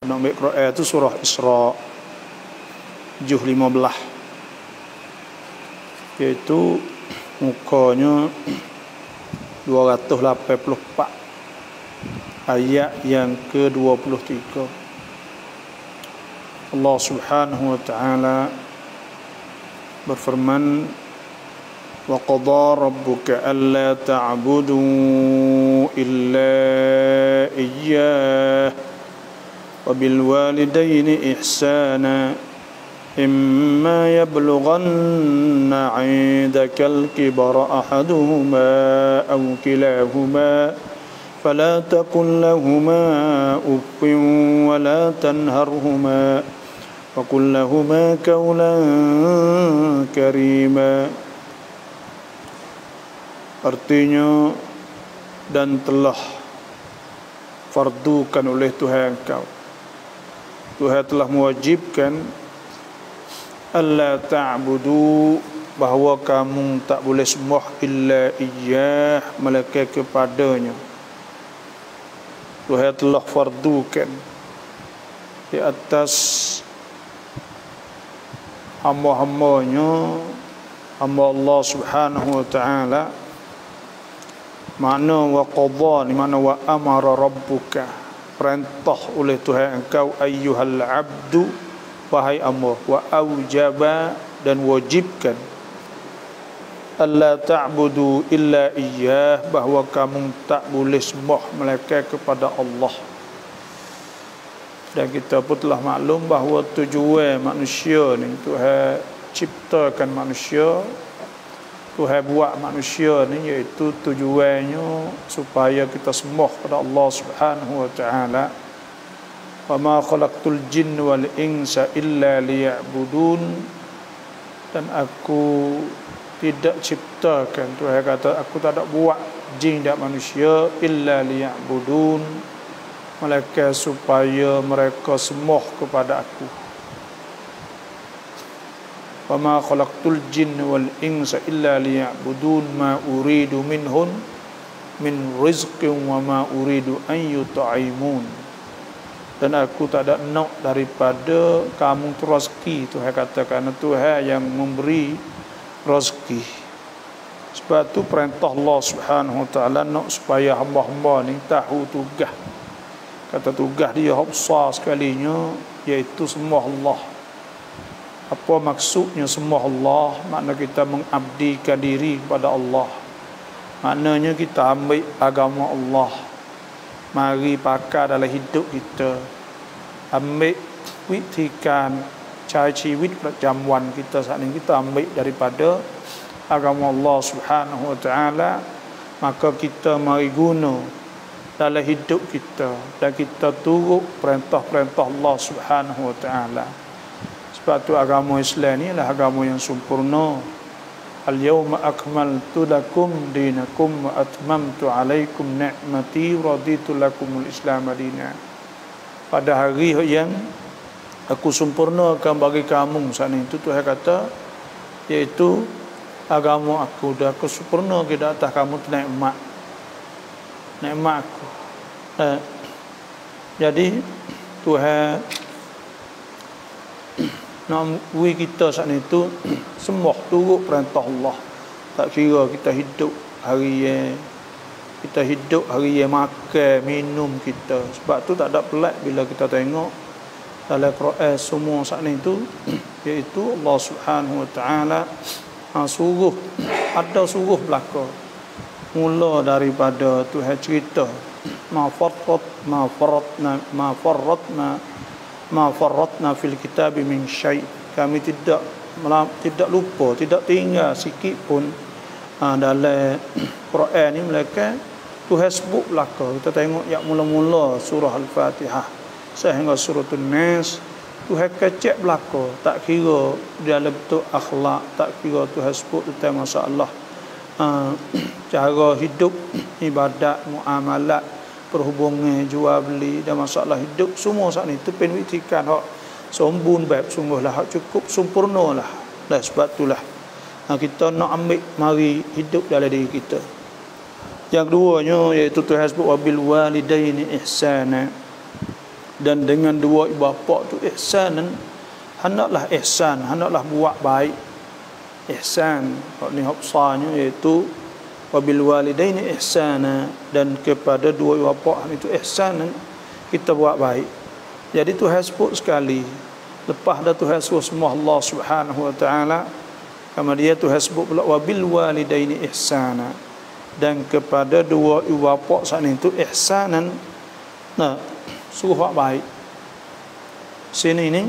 Nak ambil Quran tu surah Isra juh 15, iaitu mukanya 284, ayat yang ke-23. Allah Subhanahu wa taala berfirman, wa qadha rabbuka alla ta'budu illa iyyah wa bil walidayni ihsana imma yablughanna 'indakal kibara ahaduhuma aw kilahuma fala taqul lahumā uffin wa la tanharhumā wa qul lahumā qawlan karīmā. Artinya, dan telah fardukan oleh Tuhan engkau, Tuhan telah mewajibkan alla ta'budu, bahawa kamu tak boleh sembah illa iyyah, melainkan kepadanya. Tuhan telah fardukan di atas hamba-hambanya, hamba Allah Subhanahu wa ta'ala. Makna wa qadha ni makna wa amara rabbuka, perintah oleh Tuhan engkau, ayyuhal abdu, wahai hamba, wa aujaba, dan wajibkan, alla ta'budu illa iyyah, bahawa kamu tak boleh sembah melainkan kepada Allah. Dan kita pun telah maklum bahawa tujuan manusia ni, Tuhan ciptakan manusia, Tuhan buat manusia ni, iaitu tujuannya supaya kita sembah kepada Allah Subhanahu wa taala. Wa ma khalaqtul jinna wal insa illa liya'budun, dan aku tidak ciptakan, Tuhan kata, aku tak ada buat jin dan manusia illa liya'budun, melainkan supaya mereka sembah kepada aku. Wa ma khalaqtul jinna wal insa illa liya'budun ma uridu minhum min rizqin wa ma uridu an yut'imun. Dan aku tak ada nak daripada kamu tu rezeki, Tuhan kata, kerana Tuhan yang memberi rezeki. Sebab tu perintah Allah Subhanahu wa taala nak supaya hamba-hamba ni tahu tugas. Kata tugas dia besar sekalinya, iaitu sembah Allah. Apa maksudnya sembah Allah? Makna kita mengabdikan diri kepada Allah. Maknanya kita ambil agama Allah, mari pakai dalam hidup kita. Ambil witikan cara hidup perjamuan kita saat ini, kita ambil daripada agama Allah Subhanahu wa taala. Maka kita mari guna dalam hidup kita, dan kita turut perintah-perintah Allah Subhanahu wa taala. Sebab tu agama Islam ni adalah agama yang sempurna. Al-yawma akmaltu lakum dinakum wa atmamtu alaikum ni'mati wa raditu lakumul Islam madina. Pada hari yang aku sempurnakan bagi kamu saat itu, Tuhan kata, iaitu agama aku dah aku sempurna ke atas kamu tu nikmat aku. Jadi Tuhan nak beri kita saat itu sembah turut perintah Allah. Tak kira kita hidup hari makan minum kita. Sebab tu tak ada pelik bila kita tengok dalam Quran semua saat itu, iaitu Allah Subhanahu wa taala suruh belaka. Mula daripada Tuhan cerita ma farratna fil kitab min syai', kami tidak lupa, tidak tinggal sikit pun dalam Quran ni, melainkan Tuhan sebut belaka. Kita tengok yang mula-mula surah Al-Fatihah sehingga surah An-Nas, Tuhan kecek belaka. Tak kira dalam bentuk akhlak, tak kira Tuhan sebut tentang masalah cara hidup, ibadat, muamalat, perhubungan, jual beli, dan masalah hidup semua saat itu penwitikan hak sempurna, baik sungguhlah hak cukup sempurnalah. Dan sebab itulah kita nak ambil mari hidup dalam diri kita. Yang keduanya iaitu Tuhan sebut wabil walidaini ihsana, Dan dengan dua ibu bapa tu ihsanan, hendaklah ihsan, hendaklah buat baik. Ihsan ni hafsanya iaitu wabil walidaini ihsana, dan kepada dua ibu bapa itu ihsanan kita buat baik. Jadi Tuhan sebut sekali, lepas dah Tuhan sebut semua Allah Subhanahu wa taala, kemudian Tuhan sebut pula wabil walidaini ihsana, dan kepada dua ibu bapa sana itu ihsanan, nah suruh buat baik. Sini ni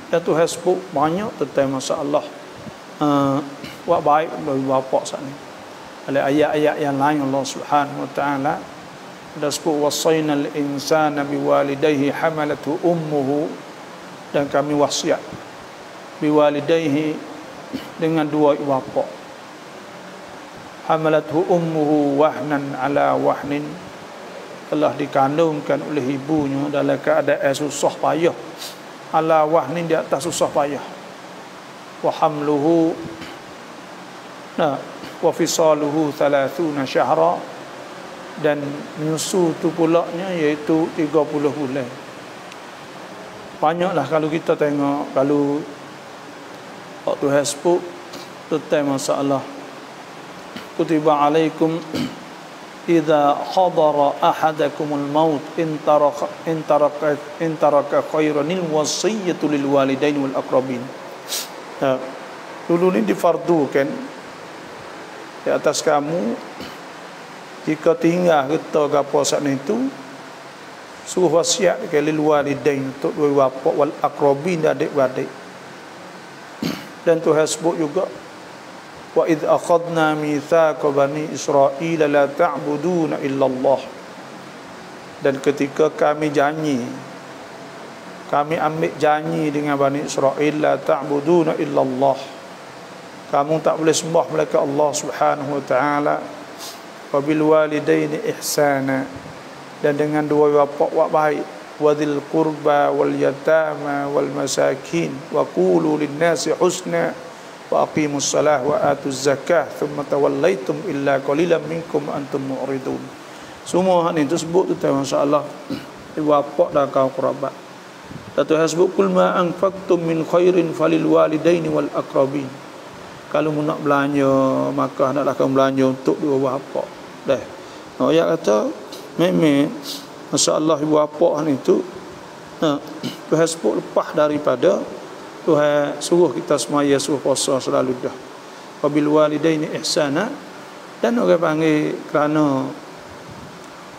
dah Tuhan sebut banyak tentang masalah buat baik bagi ibu bapa sana. Ada ayat-ayat yang lain Allah Subhanahu wa taala dah sebut wasainal insana biwalidayhi hamalathu ummuhu, dan kami wasiat biwalidayhi dengan dua ibu bapa. Hamalathu ummuhu wahnan ala wahnin, telah dikandungkan oleh ibunya dalam keadaan susah payah. Ala wahnin, di atas susah payah. Wa hamluhu wa fisaluhu 30 syahra, dan menyusu tu pulaknya iaitu 30 bulan. Banyaklah kalau kita tengok, kalau waktu hasbuk tentang masalah kutiba alaikum idza hadara ahadakumul maut in taraka khairanil wasiyatu lil walidain wal aqrabin. Dulu ni difardukan di atas kamu, jika tinggal kita gapo sana itu, suruh wasiat ke lil walidain, untuk dua bapa, wal aqrabin, adik-beradik. Dan Tuhan sebut juga wa id akhadna mitsaqa bani Israil la ta'buduna illallah, dan ketika kami ambil janji dengan Bani Israel, la ta'buduna illallah, kamu tak boleh sembah melainkan Allah Subhanahu wa taala. Wa bil walidaini ihsana, dan dengan dua bapa buat baik. Wa dzil qurba wal yatama wal masakin wa qulu lin nasi husna wa aqimus salah wa atuz zakah thumma tawallaitum illa qalilan minkum antum mu'ridun. Semua ni tersebut tentang masalah ibu bapa dan kaum kerabat. Tuhan sebut kul ma anfaqtum min khairin falil walidaini wal aqrabin. Kalau mu nak belanja, maka hendaklah kamu belanja untuk dua bapa. Dah. Ayat kata memang masalah ibu bapa ni tu Tuhan sebut lepas daripada Tuhan suruh kita semaya, suruh puasa selalu dah. Wabil walidaini ihsana, dan orang panggil kerana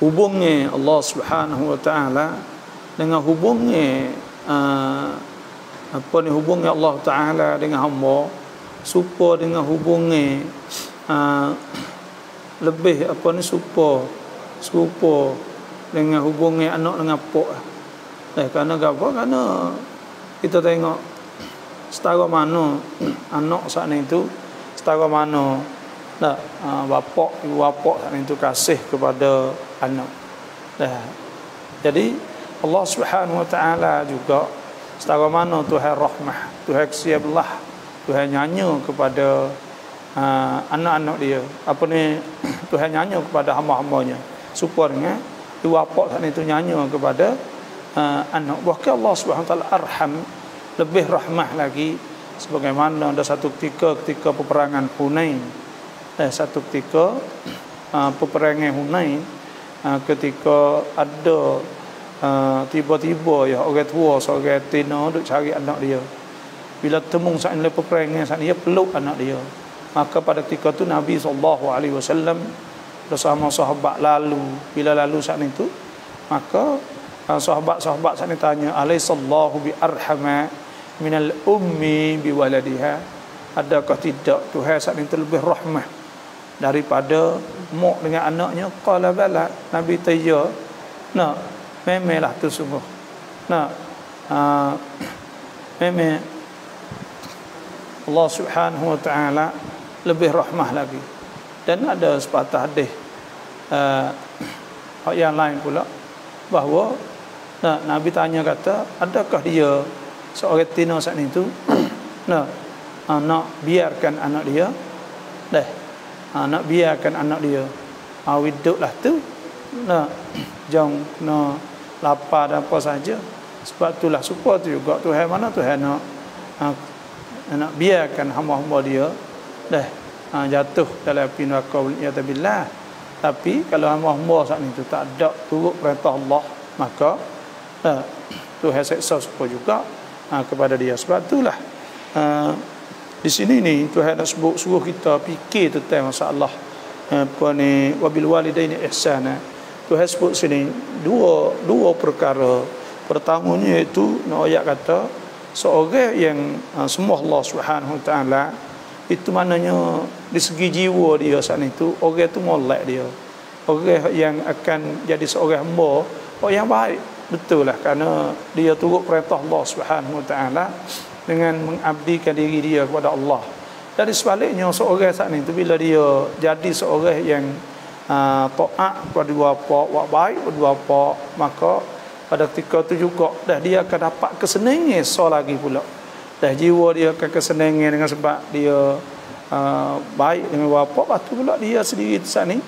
hubungnya Allah Subhanahu wa taala dengan hubungnya hubungnya Allah taala dengan hamba, supaya dengan hubungnya lebih serupa dengan hubungnya anak dengan pak. Kerana apa? Kerana kita tengok setara mana anak saat itu, setara mana ibu bapa saat itu kasih kepada anak. Jadi Allah Subhanahu wa taala juga setara mana Tuhan rahmah, Tuhan kasih belah, Tuhan nyanyi kepada anak-anak dia. Tuhan nyanyi kepada hamba-hambanya, supaya dengan ibu bapa saat itu nyanyi kepada anak. Bahkan Allah Subhanahu wa taala arham, lebih rahmah lagi, sebagaimana ada satu ketika peperangan Hunain. Satu ketika peperangan Hunain, ketika ada tiba-tiba ya orang tua seorang tina duk cari anak dia. Bila temu saat ini peperangan, saat dia peluk anak dia. Maka pada ketika itu Nabi SAW bersama sahabat lalu. Bila lalu saat itu, maka sahabat-sahabat saat ini tanya, alaihissallahu bi arhama minal ummi bi waladiha, adakah tidak Tuhan saat itu lebih rahmah daripada mak dengan anaknya? Qala bala, Nabi tanya, memanglah tu sungguh. Memang Allah Subhanahu wa taala lebih rahmah lagi. Dan ada sepatah hadis yang lain pula bahawa Nabi tanya kata, adakah dia seorang tina saat itu nak biarkan anak dia nak biarkan anak dia widuklah tu jang lapar dan apa saja. Sebab itulah supaya tu juga Tuhan mana Tuhan nak biarkan hamba-hamba dia jatuh dalam api neraka waliyadzubillah. Tapi kalau hamba-hamba saat ni tu tak ada turut perintah Allah, maka Tuhan seksa supaya juga kepada dia. Sebab itulah di sini ni Tuhan nak suruh kita fikir tentang masalah apa ni wabil walidaini ihsana. Tuhan sebut sini dua perkara. Pertamanya itu ayat kata seorang yang sembah Allah Subhanahu Wa Taala, itu maknanya di segi jiwa dia saat itu orang itu molek dia. Orang yang akan jadi seorang hamba orang yang baik. Betul lah, kerana dia turut perintah Allah Subhanahu Wa Taala dengan mengabdikan diri dia kepada Allah. Jadi sebaliknya seorang saat itu bila dia jadi seorang yang taat kepada dua bapa, buat baik kepada dua bapa, maka pada ketika itu juga dia akan dapat kesenangan lagi pula. Jiwa dia akan kesenangan dengan sebab dia baik dengan bapa. Lepas tu pula dia sendiri saat ni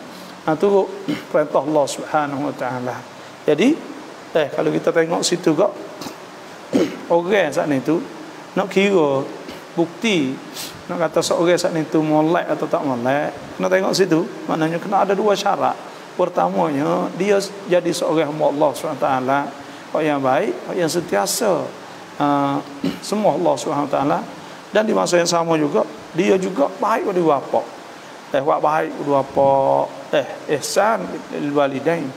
turut perintah Allah Subhanahu Wa Taala. Jadi kalau kita tengok situ juga orang saat ni tu nak kira bukti nak kata seorang saat ni tu molek atau tak molek, kena tengok situ. Maknanya kena ada dua syarat. Pertamanya dia jadi seorang hamba Allah SWT, orang yang baik, orang yang sentiasa semua Allah SWT, dan di masa yang sama juga dia juga baik pada bapa. Buat baik pada bapa, ihsan lil walidain,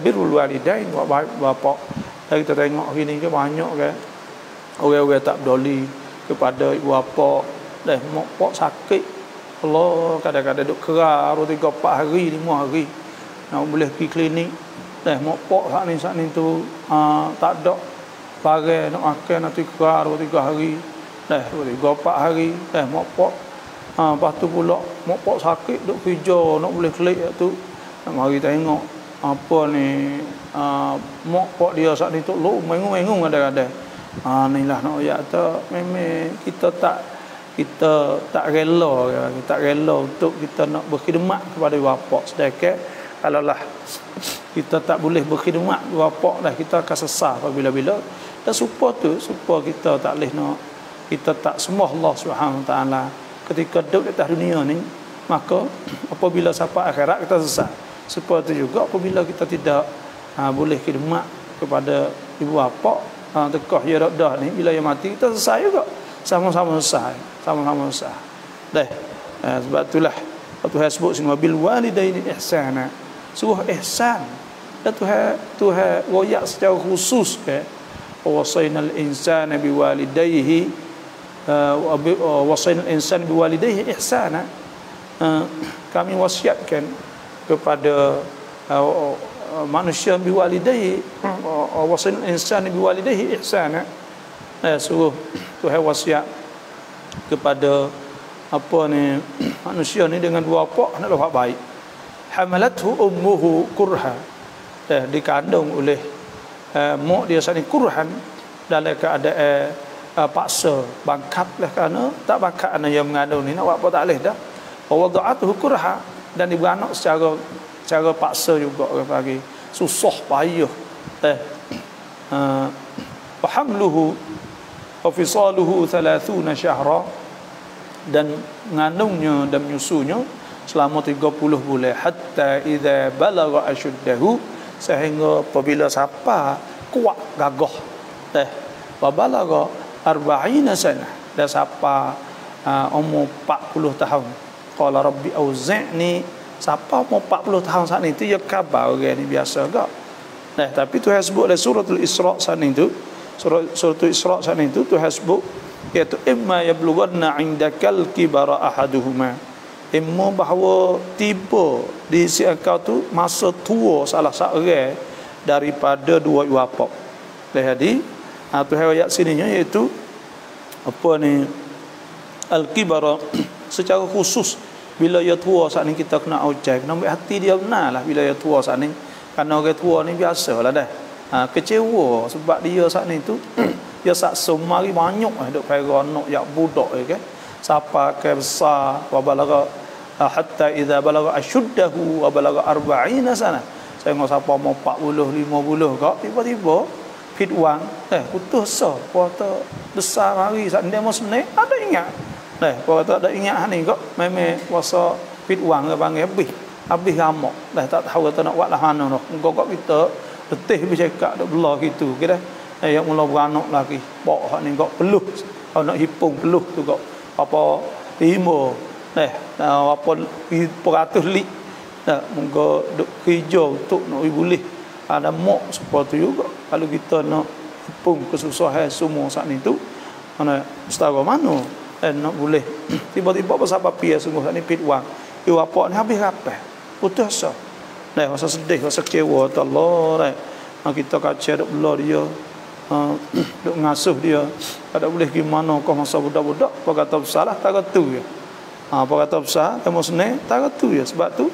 birrul walidain, buat baik pada bapa. Dan kita tengok hari ni ke banyak ke orang-orang tak peduli kepada ibu bapa. Mak pak sakit, Allah kadang-kadang duk kerar 3-4 hari 5 hari nak boleh pergi klinik. Mak pak saat ni tu tak ada barang nak makan, nanti kerar 3 hari 3-4 hari. Mak pak lepas tu pula mak pak sakit duk kerja nak boleh klik tu, nak mari tengok apa ni mak pak dia saat ni tu mengung-mengung kadang-kadang. Inilah nak ayat tu memang kita tak rela untuk kita nak berkhidmat kepada bapa. Sedangkan kalaulah kita tak boleh berkhidmat kepada bapa dah, kita akan sesat apabila dan supaya kita tak boleh nak kita tak sembah Allah Subhanahu Wa Taala ketika duduk di atas dunia ni, maka apabila sampai akhirat kita sesat. Supaya itu juga apabila kita tidak boleh khidmat kepada ibu bapa, tekah ya dah ni bila ia mati kita sesat juga, sama-sama sesat. Sebab itulah Tuhan sebut sini wabil walidaini ihsana, suruh ihsan. Dan Tuhan royak secara khusus ke wasainal insana biwalidayhi wasainal insana biwalidayhi ihsana. Kami wasiatkan kepada manusia biwalidayhi wasainal insana biwalidayhi ihsana. Suruh Tuhan wasiat kepada manusia ni dengan dua bapa nak buat baik. Hamalathu ummuhu kurha, dikandung oleh mak dia saat ni kurhan, dalam keadaan paksa, bangkatlah, kerana tak bangkat anak yang mengandung ni nak buat apa tak boleh dah. Wa wada'atuhu kurha, dan diberanak secara paksa juga, orang panggil susah payah. Wa hamluhu wa fisaluhu 30 syahra, dan mengandungnya dan menyusunya selama 30 bulan, hatta idza balagha ashuddahu, sehingga apabila siapa kuat gagah, wa balagha 40 sana, dan siapa umur 40 tahun, qala rabbi auzi'ni, siapa umur 40 tahun saat itu ya khabar orang ni biasa gak. Tapi Tuhan sebut dalam suratul Isra saat itu, suratul Isra saat itu Tuhan sebut iaitu imma yablughanna 'indakal kibara ahaduhuma, imma bahawa tiba di sisi engkau tu masa tua salah seorang daripada dua ibu bapa. Jadi Tuhan ayat sininya iaitu al-kibara secara khusus bila ia tua saat ni kita kena ucap, kena ambil hati dia benar lah bila ia tua saat ni. Kerana orang tua ni biasalah dah kecewa sebab dia saat ni tu dia saksa mari banyak duk para anak yak budak kan, siapa ke besar wa balagha hatta idza balagha ashuddahu wa balagha 40 sana, saya ngau siapa mau 40 50 kok tiba-tiba pit wang putus so kata besar hari saat dia mau senek ada ingat kata ada ingat ni kok memang puasa pit wang ke panggil habis ramok tak tahu kata nak buat lah mana engkau kok kita letih bercakap dak belah gitu kita yang mula beranak lagi bok hak ni kok peluh nak hipung peluh tu kok apa timur apa 100 lik mungko duk hijau untuk nak boleh ada mok seperti tu juga kalau kita nak hipung kesusahan semua saat ni tu mana setara mana nak boleh tiba-tiba pasal papia sungguh saat ni pit wang apa ni habis rapah putus so rasa sedih rasa kecewa Allah kita kaca duk belah dia duk ngasuh dia tak boleh gimana kau masa budak-budak apa kata bersalah tak tu ya apa kata besar temu senang tak tu ya sebab tu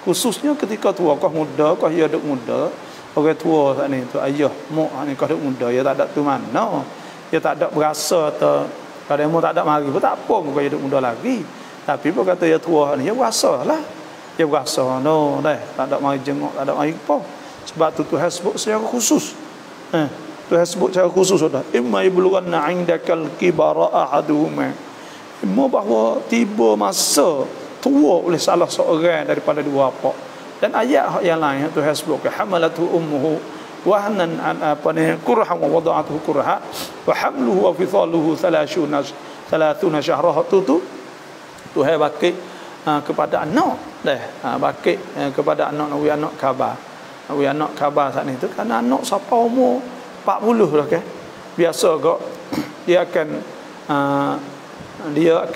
khususnya ketika tua kau muda kau dia duk muda orang tua saat ni tu ayah mak ni kau duk muda dia tak ada tu mana dia tak ada berasa atau kalau mau tak ada mari pun tak apa kau dia duk muda lagi tapi apa kata dia tua ni dia berasa lah dia berasa tak ada mari jenguk tak ada mari apa sebab tu Tuhan sebut secara khusus Tuhan sebut secara khusus sudah imma iblughanna 'indakal kibara ahaduhuma imma bahawa tiba masa tua oleh salah seorang daripada dua bapa dan ayat yang lain Tuhan sebut hamalatu ummuhu wahnan an kurha wa wada'atuhu kurha wa hamluhu wa fithaluhu 30 syahra tu Tuhan bagi kepada anak bagi kepada anak khabar saat ni tu kerana anak siapa umur 40 dah kan biasa kok dia akan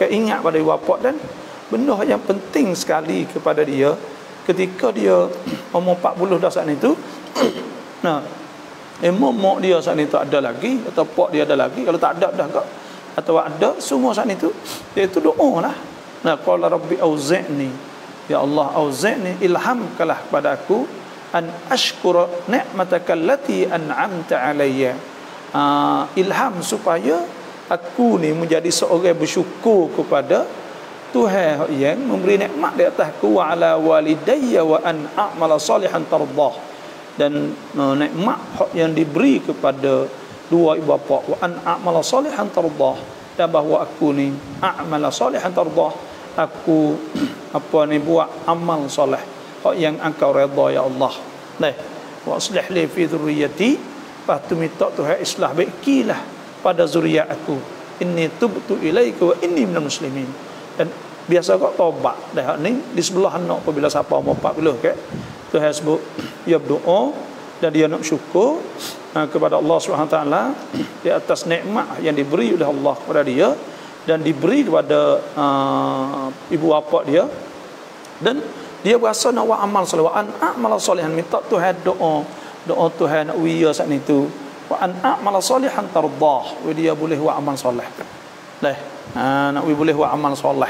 ingat pada bapa dan benda yang penting sekali kepada dia ketika dia umur 40 dah saat ni tu mak dia saat ni tu ada lagi atau pak dia ada lagi kalau tak ada dah kok atau ada semua saat ni tu dia tu doa lah qala rabbi auzi'ni ya Allah auzi'ni ilhamkalah kepada aku an ashkura ni'mataka allati an'amta alayya ilham supaya aku ni menjadi seorang bersyukur kepada Tuhan yang memberi nikmat di atasku wa ala walidayya wa an a'mala salihan tardah dan nikmat yang diberi kepada dua ibu bapa wa an a'mala salihan tardah dan bahawa aku ni a'mala salihan tardah aku buat amal soleh yang engkau redha ya Allah wa aslih li fi dhurriyyati lepas tu minta Tuhan islah baikilah pada zuriat aku inni tubtu ilaika wa inni minal muslimin dan biasa kau taubat dah ni di sebelah anak apabila siapa umur 40 ke Tuhan sebut dia berdoa dan dia nak syukur kepada Allah SWT di atas nikmat yang diberi oleh Allah kepada dia dan diberi kepada ibu bapa dia dan dia berasa nak buat amal soleh wa an a'mala salihan minta Tuhan doa Tuhan nak wiya saat ni tu wa an a'mala salihan tardah dia boleh buat amal soleh nak boleh buat amal soleh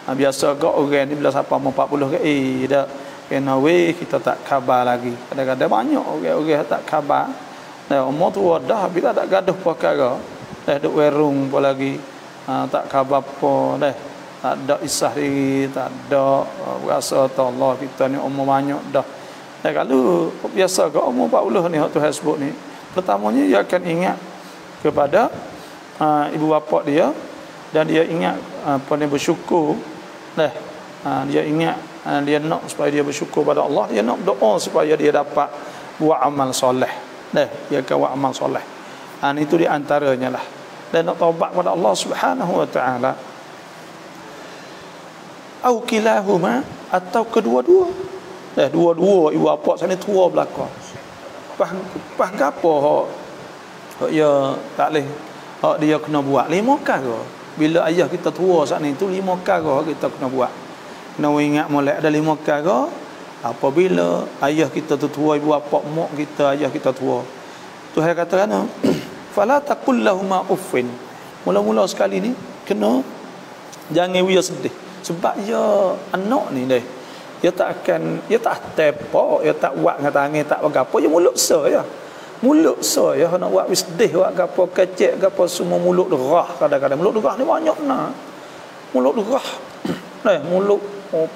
biasa kau orang ni bila siapa mau 40 ke dah kena kita tak khabar lagi kadang-kadang banyak orang tak khabar umur tua dah bila tak gaduh perkara duk werung apa lagi tak khabar apa tak ada isah diri tak ada berasa Allah kita ni umur banyak dah kalau biasa kau umur 40 ni Tuhan sebut ni pertamanya dia akan ingat kepada ibu bapa dia dan dia ingat dia bersyukur dia ingat dia nak supaya dia bersyukur pada Allah dia nak doa supaya dia dapat buat amal soleh dia akan buat amal soleh itu di antaranya lah dan nak taubat kepada Allah Subhanahu wa taala au kilahuma atau kedua-dua dua-dua ibu bapa sana tua belaka pas gapo hak ya tak leh hak dia kena buat 5 kali bila ayah kita tua saat ni tu 5 kali kita kena buat kena ingat molek ada 5 kali apabila ayah kita tu tua ibu bapa mak kita ayah kita tua Tuhan kata kan fala taqul lahumā uffin mula-mula sekali ni kena jangan dia sedih sebab ya anak ni dia tak tepak dia tak buat dengan tangan tak apa dia mulut saya nak buat sedih buat apa kecek apa semua mulut derah kadang-kadang mulut derah ni banyak mulut derah mulut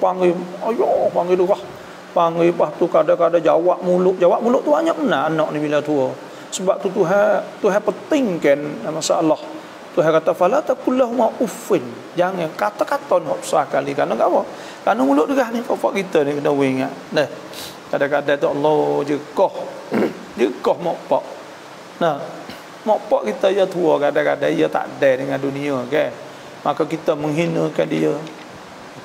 panggil derah panggil lepas tu kadang-kadang jawab mulut tu banyak benar anak ni bila tua. Sebab tu Tuhan pentingkan masalah. Tuhan kata fala taqullahuma uffin. Jangan kata-kata nak besar kali kerana apa? Kerana mulut derah ni pokok kita ni kena ingat. Nah, kadang-kadang tu Allah jekoh mokpok. Nah, mokpok kita ya tua kadang-kadang dia tak ada dengan dunia kan. Maka kita menghinakan dia.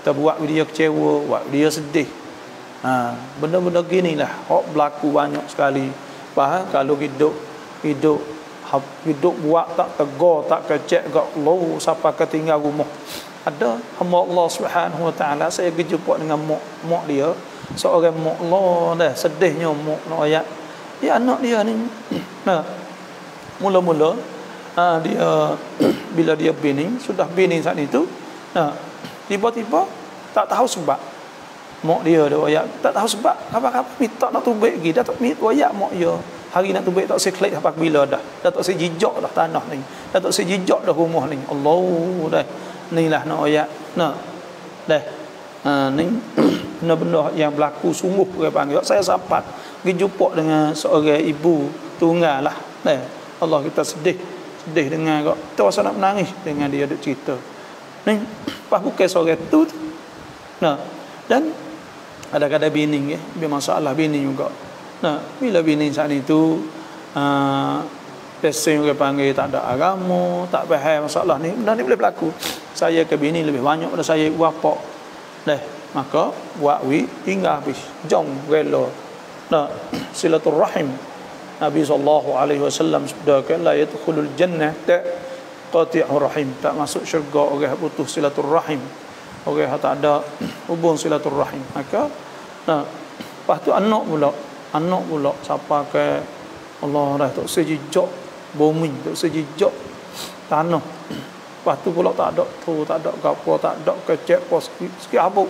Kita buat dia kecewa, buat dia sedih. Benda-benda ginilah hak berlaku banyak sekali. Faham kalau hidup buat tak tegar, tak kecek gak Allah siapa ketinggal rumah. Ada hamba Allah Subhanahu wa taala saya berjumpa dengan mak dia, seorang mak Allah dah sedihnya mak nak ayat. Ya anak dia ni. Nah, mula-mula dia bila dia bini, sudah bini saat itu, tiba-tiba tak tahu sebab mak dia ayat, tak tahu sebab apa-apa minta nak tubik lagi, dah tak minta ayat mak dia. Hari nak tubik tak seklik sampai bila dah tak sejijak dah tanah ni, dah tak sejijak dah rumah ni. Allah dah inilah nak ayat nak dah ni benda-benda yang berlaku sungguh orang panggil. Saya sempat pergi jumpa dengan seorang ibu tunggal lah dah. Allah kita sedih dengan kok terasa nak menangis dengan dia duk cerita ni pas bukan seorang tu nah. Dan kadang-kadang bini dia masalah bini juga. Nah, bila bini saat itu biasanya orang panggil tak ada agama, tak faham masalah ni, benda ni boleh berlaku. Saya ke bini lebih banyak pada saya bapa. Dah, maka buat hingga habis. Jom rela. Nah, silaturrahim. Nabi SAW sabdakan la yadkhulul jannah qati'ur rahim. Tak masuk syurga orang putus silaturrahim. Orang tak ada hubung silaturrahim. Maka lepas tu anak pula siapa ke Allah dah tak sejijak bumi, tak sejijak tanah. Lepas tu pula tak ada apa, tak ada kecek pos sikit habuk.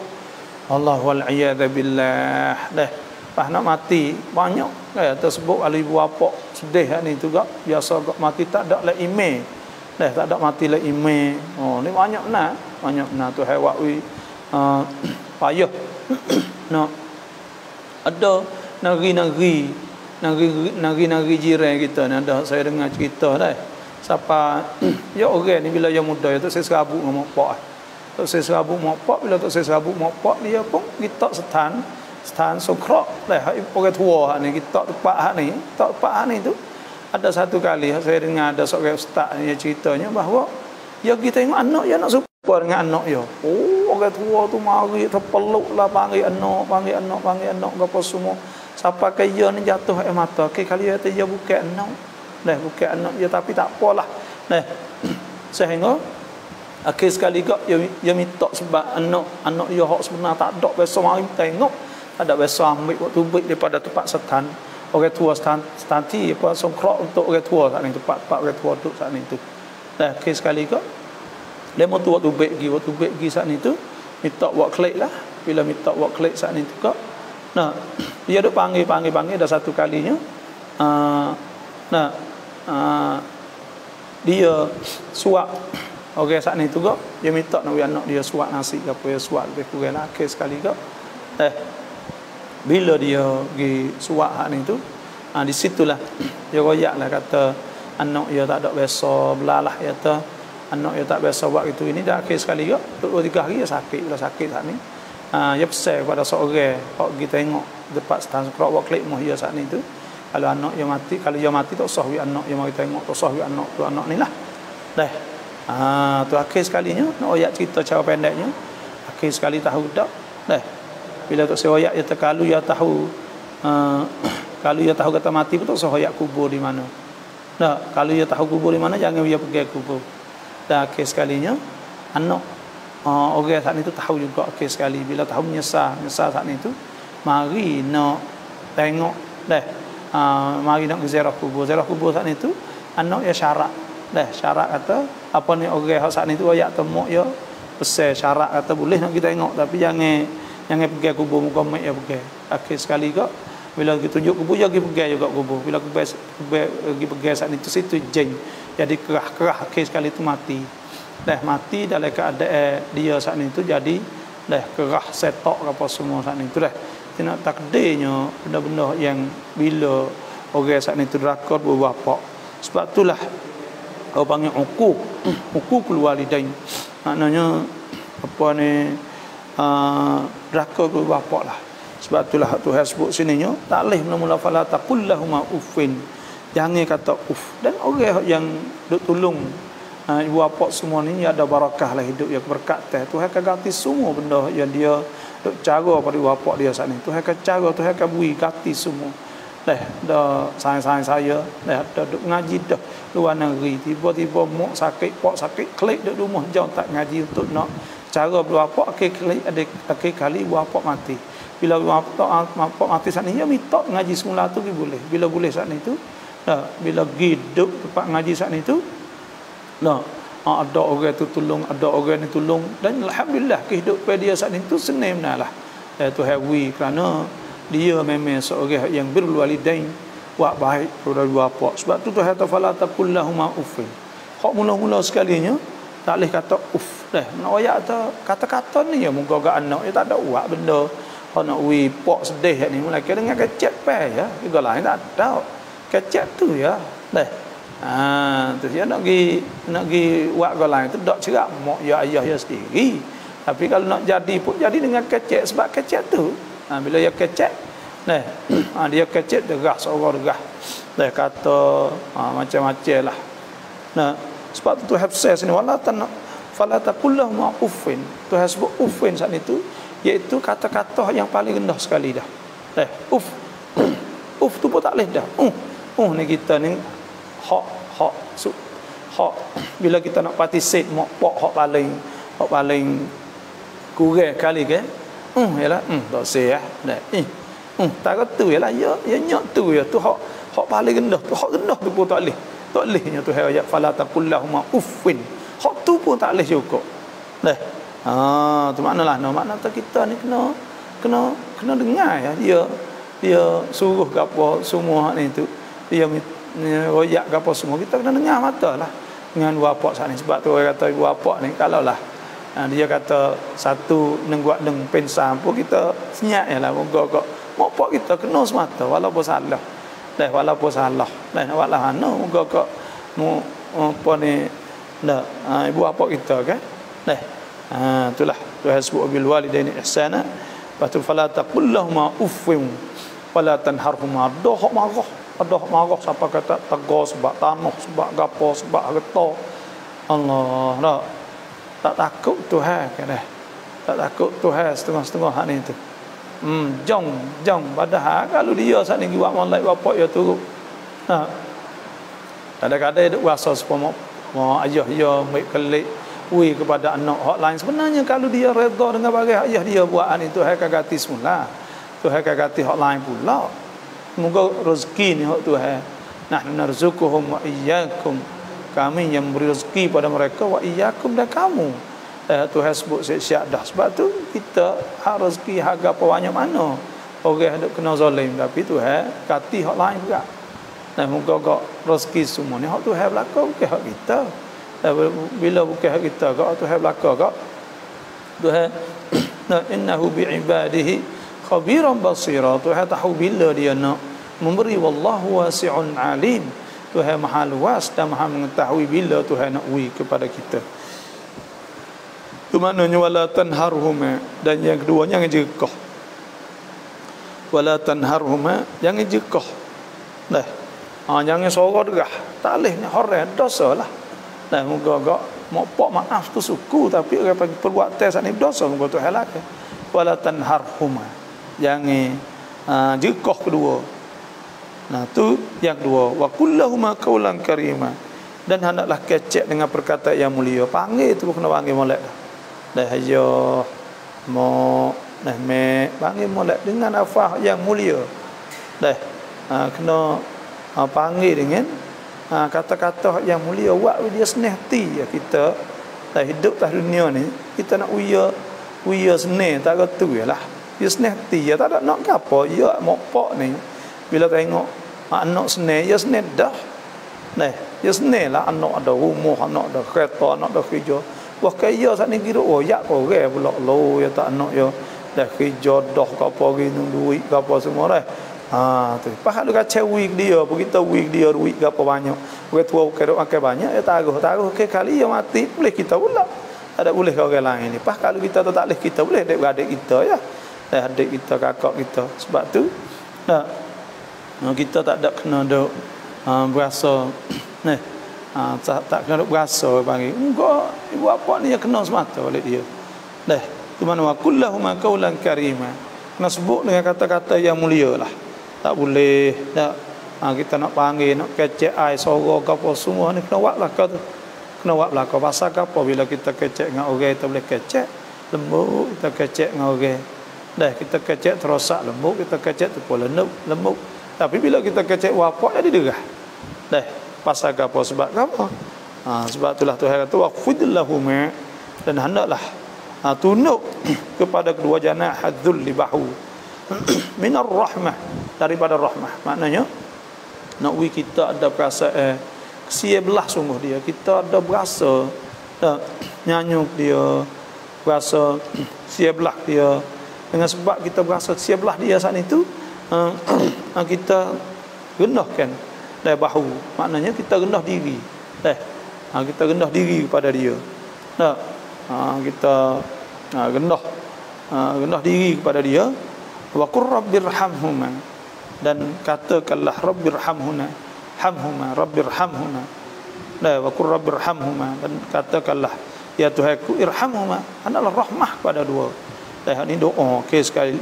Allah wal iyad billah. Dah pas nak mati banyak tersebut ahli ibu bapa sedih ni juga biasa mati tak ada lah email. Dah tak ada mati lah email. Oh ni banyak benar tu hewak payah. Nak ada negeri jiran kita ni ada saya dengar cerita dah. Siapa ya orang ni bila dia muda ya tak saya serabut dengan mak pak. Tak saya serabut mak pak, bila tak saya serabut mak pak dia pun kita stan sokrak dah orang tua ni kita tempat ni tu ada satu kali saya dengar ada seorang ustaz ni ceritanya bahawa ya kita tengok anak dia nak suka dengan anak dia. Oh orang tua tu mari terpeluklah panggil anak apa semua. Siapa kaya ni jatuh air mata. Kali dia bukan anak. Dah bukan anak dia tapi tak apalah. Nah. Sehingga akhir sekali gak dia minta sebab anak dia hak sebenar tak ada biasa mari tengok. Tak ada biasa ambil waktu baik daripada tempat setan. Orang tua stanti apa songkrok untuk orang tua saat ni tempat orang tua duduk saat ni tu. Dah akhir sekali gak dia mau tu waktu baik pergi saat ni tu minta buat klik lah. Bila minta buat klik saat ni tu gak dia duk panggil dah satu kalinya dia suap orang saat ni tu gak dia minta nak anak dia suap nasi ke apa dia suap lebih kurang lah akhir sekali gak bila dia pergi suap hak ni tu di situlah dia royak lah kata anak dia tak ada biasa belalah kata anak dia tak biasa buat gitu ini dah akhir sekali gak 2-3 hari dia sakit bila sakit saat ni dia pesan kepada seorang kalau kita tengok dekat stand crowd buat klik moh dia saat ni tu kalau anak dia mati tak usah wi anak dia mari tengok tak usah wi anak ni lah dah tu akhir sekalinya nak royak cerita cara pendeknya akhir sekali tahu dak dah bila tak seroyak dia terkalu dia tahu kalau dia tahu kata mati pun tak usah royak kubur di mana dah kalau dia tahu kubur di mana jangan dia pergi kubur dah akhir sekalinya anak orang saat itu tahu juga akhir sekali bila tahu menyesal saat itu mari nak tengok dah mari nak ziarah kubur saat itu anak ya syarat kata apa ni orang saat itu ayak temuk ya pesan syarat kata boleh nak kita tengok tapi jangan pergi kubur muka mak ya pergi akhir sekali kak bila kita tunjuk kubur ya pergi juga kubur bila pergi saat itu situ jeng jadi kerah akhir sekali itu mati dalam keadaan dia saat itu jadi dah kerah setok apa semua saat itu dah nak takdirnya benda-benda yang bila orang saat ni tu drakor berbapak. Sebab itulah orang panggil uququl walidain. Maknanya apa ni drakor berbapak lah. Sebab itulah Tuhan sebut sininya tak leh mula-mula fala taqul lahum uffin. Jangan kata uff. Dan orang yang duk tolong ibu bapa semua ni ada barakah lah hidup yang berkat. Tuhan akan ganti semua benda yang dia duk cara pada ibu bapa dia saat ni. Tuhan akan cara, Tuhan akan beri ganti semua. Dah sayang saya dah duk ngaji dah luar negeri, tiba-tiba mak sakit, pak sakit, klik duk rumah jauh tak ngaji untuk nak cara berapa klik akhir kali berapa mati. Bila berapa mati saat ni ya minta ngaji semula tu boleh. Bila boleh saat ni tu bila hidup tempat ngaji saat ni tu ada orang tu tolong, ada orang ni tolong, dan alhamdulillah kehidupan dia saat ni tu senang lah. Tuhan wi kerana dia memang seorang yang birrul walidain, buat baik kepada dua bapa. Sebab tu Tuhan fala taqul lahum uffin. Hak mula-mula sekalinya tak boleh kata uff dah. Nak ayat tu kata-kata ni ya muka gak anak dia tak ada buat benda. Hak nak wi pak sedih ni mulai dengan kecek pe ya. Juga lain tak ada. Kecek tu ya. Dah. Tu dia nak gi buat gak lain tu dak cerak mak ya ayah ya sendiri. Tapi kalau nak jadi pun jadi dengan kecek sebab kecek tu bila dia kecek dia kecek derah seorang derah dia kata macam-macam lah. Sebab tu Tuhan sini wala fala taqul lahum uffin. Tuhan sebut uffin saat itu iaitu kata-kata yang paling rendah sekali dah. Uff tu pun tak boleh dah. Ni kita ni hak bila kita nak participate mak pak hak paling kurang kali ke yalah tak sah dah tak tu yalah ya nyak tu ya tu hak paling rendah tu hak rendah tu pun tak lehnya tu ayat fala taqul lahum uffin. Hak tu pun tak leh juga dah. Tu maknalah makna kita ni kena dengar ya dia suruh gapo semua ni tu dia royak gapo semua kita kena dengar matalah dengan bapa saat ni. Sebab tu orang kata ibu bapa ni kalau lah dia kata satu nengguak neng pensam pun kita senyap yalah moga mak pak kita kena semata walaupun salah walaupun salah walau moga mu apa ni ibu bapa kita kan itulah Tuhan sebut bil walidaini ihsana. Lepas tu fala taqul lahum uffin wala tanharhuma. Ada marah siapa kata tegar sebab tanah sebab gapo sebab harta Allah tak takut Tuhan kan tak takut Tuhan setengah-setengah hak ni tu jong padahal kalau dia saat ni buat molek bapak dia turut kadang-kadang dia kuasa supaya mak ayah dia baik kelik ui kepada anak hak lain. Sebenarnya kalau dia redha dengan barang ayah dia buat ni Tuhan akan ganti semula, Tuhan akan ganti hak lain pula. Moga rezeki ni hak Tuhan. Nahnu narzuquhum wa iyyakum. Kami yang beri rezeki pada mereka wa iyyakum dan kamu. Tuhan sebut siap dah. Sebab tu kita hak rezeki harga apa banyak mana orang hendak kena zalim, tapi Tuhan ganti hak lain juga. Dan moga rezeki semua ni hak Tuhan belaka bukan hak kita. Bila bukan hak kita hak Tuhan belaka hak Tuhan. Innahu bi'ibadihi khabiran basira. Tuhan tahu bila dia nak memberi. Wallahu wasi'un alim. Tuhan maha luas dan maha mengetahui bila Tuhan nak beri kepada kita. Itu maknanya wala tanharhuma. Dan yang kedua jangan jekah. Wala tanharhuma, jangan jekah. Dah. Jangan sorok derah. Tak boleh ni haram dosa lah. Dah moga mak pak maaf tu suku tapi orang panggil perbuatan saat ni dosa moga Tuhan lah. Wala tanharhuma. Jangan jekah kedua. Tu yang kedua, wa kullahuma qaulan karima. Dan hendaklah kecek dengan perkataan yang mulia. Panggil tu kena panggil molek dah. Ayo mo me panggil molek dengan afah yang mulia. Dah kena panggil dengan kata-kata yang mulia. Buat dia senang hati ya kita dah hidup atas dunia ni. Kita nak uya senang tak kata yalah. Dia senang hati ya tak ada nak apa ya mak pak ni. Bila tengok anak senang, ya senang dah. Ya senang lah anak ada rumah, anak ada kereta, anak ada kerja. Wah kaya saat ni kira ya korang pula lo ya tak anak ya dah kerja dah ke apa gini duit ke apa semua dah. Tu pas kalau kacau week dia kita week dia duit ke apa banyak bukan tua kerok makan banyak ya taruh ke kali ya mati boleh kita pula ada boleh ke orang lain ni pas kalau kita tak boleh kita boleh adik kita ya adik kita kakak kita sebab tu kita tak ada kena duk berasa tak kena duk berasa panggil enggak ibu apa ni yang kena semata oleh dia tu mana wa kullahuma qaulan karima kena sebut dengan kata-kata yang mulia lah. Tak boleh kita nak panggil nak kecek ai suara ke apa semua ni kena buat belaka tu kena buat belaka pasal ke apa bila kita kecek dengan orang kita boleh kecek lembut kita kecek dengan orang kita kecek terosak lembut kita kecek tu pun lembut tapi bila kita kecek wapak jadi derah pasal ke apa sebab ke apa sebab itulah Tuhan kata waqfidillahum dan hendaklah tunduk kepada kedua janah hadzul libahu minar rahmah daripada rahmah maknanya nak kita ada perasaan kesia belah sungguh dia kita ada berasa nyanyuk dia berasa sia belah dia dengan sebab kita berasa sia belah dia saat itu kita rendahkan bahu maknanya kita rendah diri kita rendah diri kepada dia kita rendah diri kepada dia wa qur rabbirhamhuma dan katakanlah rabbirhamhuna rabbirhamhuna wa qur rabbirhamhuma dan katakanlah ya Tuhanku irhamhuma adalah rahmah kepada dua ini doa sekali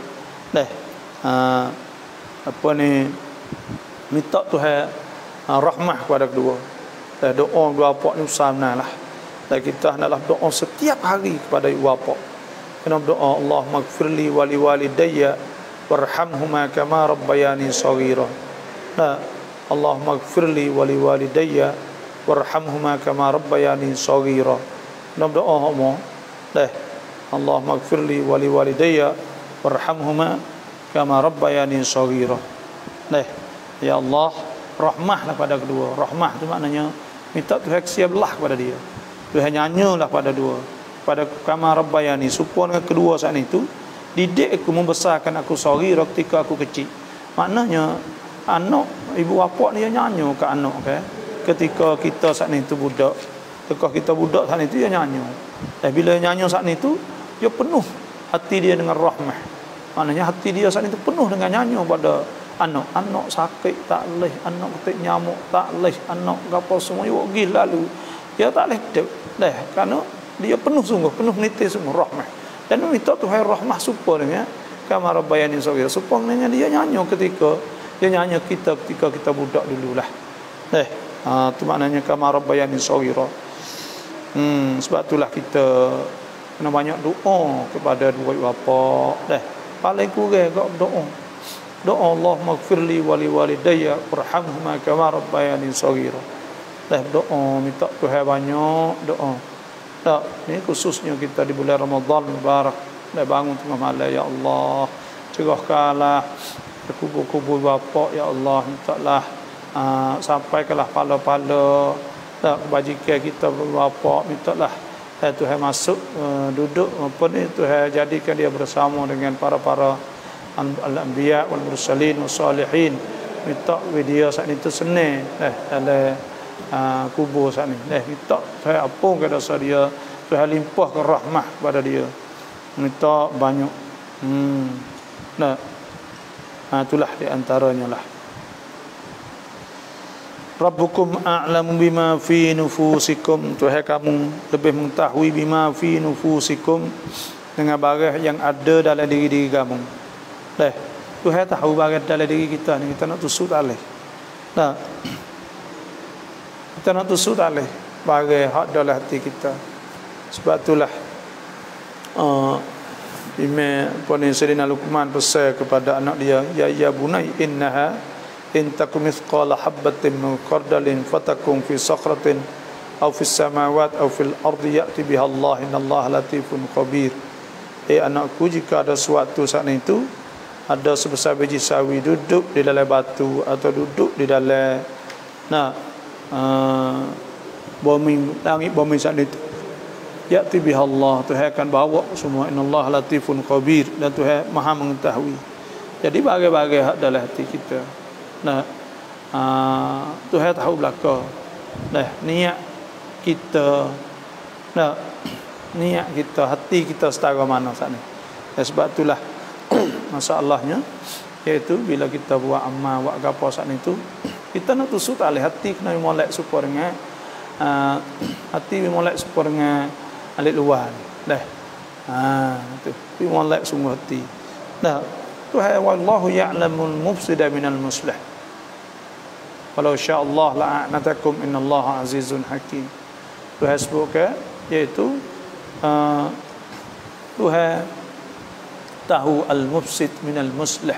apa ni minta Tuhan rahmah kepada kedua doa dua apa ni usahanalah dan kita hendaklah doa setiap hari kepada ibu bapa kena doa Allah maghfirli wa liwalidayya warhamhuma kama rabbayani shaghira Allah maghfirli wa liwalidayya warhamhuma kama rabbayani shaghira kena doa Allah Allah maghfirli wa liwalidayya warhamhuma kama rabbayani shaghira ya Allah rahmahlah pada kedua rahmah tu maknanya minta Tuhan siaplah kepada dia Tuhan nyanyalah pada dua pada kama rabbayani supaya dengan kedua saat itu didik aku membesarkan aku saghira ketika aku kecil maknanya anak ibu bapa ni nyanyo ke anak ketika kita saat itu budak ketika kita budak saat itu dia nyanyo bila nyanyo saat itu dia penuh hati dia dengan rahmah maknanya hati dia saat itu penuh dengan nyanyo pada anak sakit tak leh anak ketik nyamuk tak leh anak gapo semua yo pergi lalu dia tak leh kerana dia penuh sungguh penuh nitis sungguh rahmah dan minta Tuhan rahmah supaya kama rabbayani shaghira supaya dia nyanyo ketika dia nyanyo kita ketika kita budak dululah tu maknanya kama rabbayani shaghira sebab itulah kita kena banyak doa kepada dua bapa paling kurang kau doa Allah maghfirli wa liwalidayya warhamhuma kama rabbayani shaghira doa minta Tuhan banyak doa ni khususnya kita di bulan Ramadan mubarak bangun tengah malam ya Allah cerahkanlah kubur-kubur bapa ya Allah mintalah sampaikanlah pala-pala kebajikan kita bapa mintalah Tuhan masuk duduk apa ni Tuhan jadikan dia bersama dengan para al-anbiya wal mursalin wassalihin minta dia saat itu senang dalam kubur saat ni minta Tuhan apung ke dosa dia Tuhan limpahkan rahmah kepada dia minta banyak itulah di antaranya lah Rabbukum a'lamu bima fi nufusikum Tuhan kamu lebih mengetahui bima fi nufusikum dengan barang yang ada dalam diri kamu Tuhan tahu barang dalam diri kita ni kita nak tusuk alih kita nak tusuk alih barang hak dalam hati kita sebab itulah Imam Sayyidina Luqman pesan kepada anak dia ya bunai innaha in takum mithqala habatin min khardalin fatakum fi sakhratin aw fis samawati aw fil ardi ya'ti biha Allah innallaha latifun khabir anakku jika ada suatu saat itu ada sebesar biji sawi duduk di dalam batu atau duduk di dalam bumi langit bumi saat itu ya'ti biha Allah, Tuhan akan bawa semua. Innallaha latifun khabir, dan Tuhan Maha mengetahui. Jadi bagai-bagai hak dalam hati kita. Nah, Tuhan tahu belaka. Nah, niat kita, nah, niat kita, hati kita setara mana saat ni. Sebab itulah masalahnya, iaitu bila kita buat amal, buat apa saat ni tu, kita nak tusuk tak boleh, hati kena molek supaya dengan hati molek supaya dengan alik luar. Dah. Tu molek semua hati. Dah. Tuhan wallahu ya'lamul mufsida minal muslih. Walau sya'allah la'anatakum innallaha azizun hakim. Tuhan sebutkan iaitu Tuhan tahu al-mufsid minal muslih.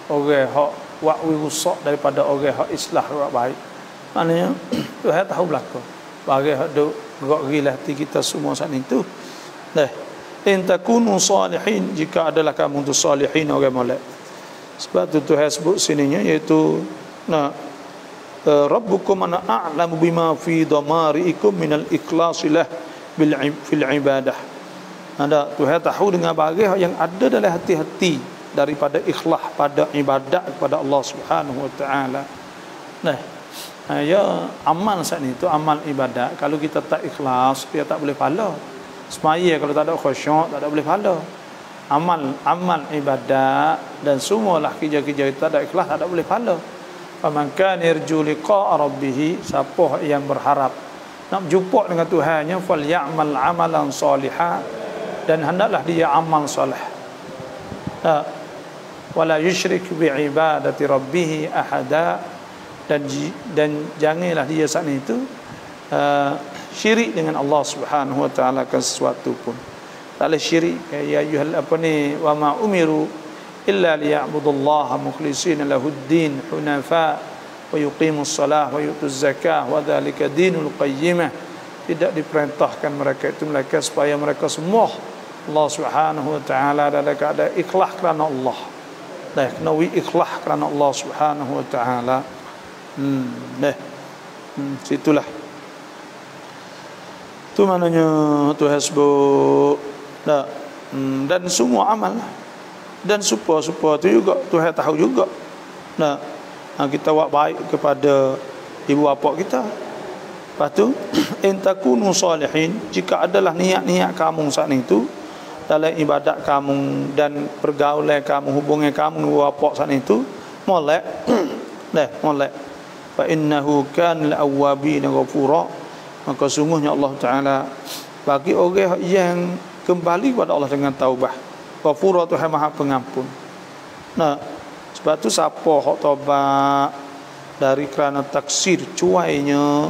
Orang hak buat rusak daripada orang hak islah buat baik. Maknanya Tuhan tahu belaka. Bagi hak duk gerak hati kita semua saat itu. Dah. In takunu salihin, jika adalah kamu tu salihin orang molek. Sebab tu Tuhan sebut sininya iaitu Rabbukum ana a'lamu bima fi damari'ikum minal ikhlasilah fil ibadah. Ada Tuhan tahu dengan bagi yang ada dalam hati-hati daripada ikhlas pada ibadat kepada Allah Subhanahu wa taala. Nah, ya amal saat itu amal ibadat, kalau kita tak ikhlas dia tak boleh pahala. Semaya kalau tak ada khusyuk tak ada boleh pahala. Amal ibadat dan semualah kerja-kerja kita tak ada ikhlas tak ada boleh pahala. Faman kana yarju liqa'a rabbih, siapa yang berharap nak berjumpa dengan Tuhannya, falyamal amalan salihan, dan hendaklah dia amal soleh. Wala yusyrik bi ibadati rabbih ahada, dan janganlah dia saat itu syirik dengan Allah Subhanahu wa taala ke sesuatu pun. Tak boleh syirik. Ya ayyuhal wa ma umiru illa liya'budullaha mukhlishina lahuddin hunafa wa yuqimus salah wa yutuz zakah wa dzalika dinul qayyimah. Tidak diperintahkan mereka supaya mereka semua Allah Subhanahu wa taala dalam keadaan ikhlas kerana Allah. Dah kena ikhlas kerana Allah Subhanahu wa taala. Situlah. Tu maknanya Tuhan sebut. Dan semua amal, dan supaya tu juga Tuhan tahu juga. Kita buat baik kepada ibu bapa kita. Lepas tu in takunu salihin, jika adalah niat-niat kamu saat itu dalam ibadat kamu dan pergaulan kamu, hubungan kamu dengan ibu bapa saat itu molek. Molek. Fa innahu kana al-awwabin ghafura, maka sungguhnya Allah Taala bagi orang yang kembali kepada Allah dengan taubah, ghafura tu Maha pengampun. Sebab tu siapa hak taubat dari kerana taksir cuainya